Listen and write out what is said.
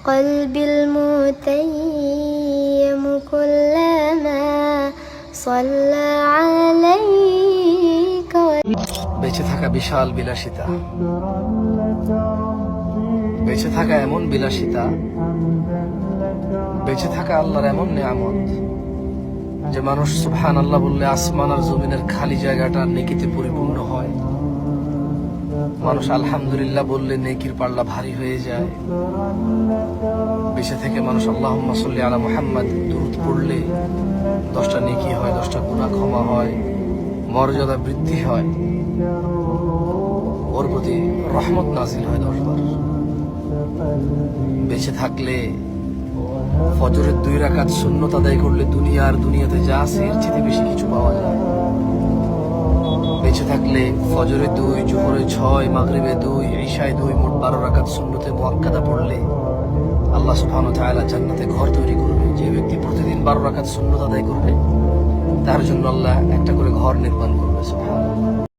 قلبي المتيم كلما صلى عليك বেঁচে থাকা বিশাল বিলাসিতা, বেঁচে থাকা এমন বিলাসিতা, বেঁচে থাকা আল্লাহর এমন নিয়ামত যে মানুষ সুবহানাল্লাহ বললে আসমান আর জমিনের খালি জায়গাটা নেকিতে পরিপূর্ণ হয়। মানুষ আলহামদুলিল্লাহ বললে নেকির পাল্লা ভারী হয়ে যায়। বেঁচে থেকে মানুষ আল্লাহুম্মা সাল্লি আলা মুহাম্মাদ দুরূদ পড়লে 10টা নেকি হয়, 10টা গুনাহ ক্ষমা হয়, মর্যাদা বৃদ্ধি হয়, ওর প্রতি রহমত নাজিল হয় 10 বার। বেঁচে থাকলে ফজরের 2 রাকাত সুন্নত আদায় করলে দুনিয়াতে যা আছে এর চেয়ে বেশি কিছু পাওয়া যায়। বেঁচে থাকলে ফজরে 2, জোহরে 6, মাগরিবে 2, ইশায় 2, মোট 12 রাকাত সুন্নতে মুআক্কাদা পড়লে আল্লাহ সুবহানাহু ওয়া তাআলা জান্নাতে ঘর তৈরি করবে। যে ব্যক্তি প্রতিদিন 12 রাকাত সুন্নত আদায় করবে তার জন্য আল্লাহ একটা করে ঘর নির্মাণ করবে। সুবহানাল্লাহ।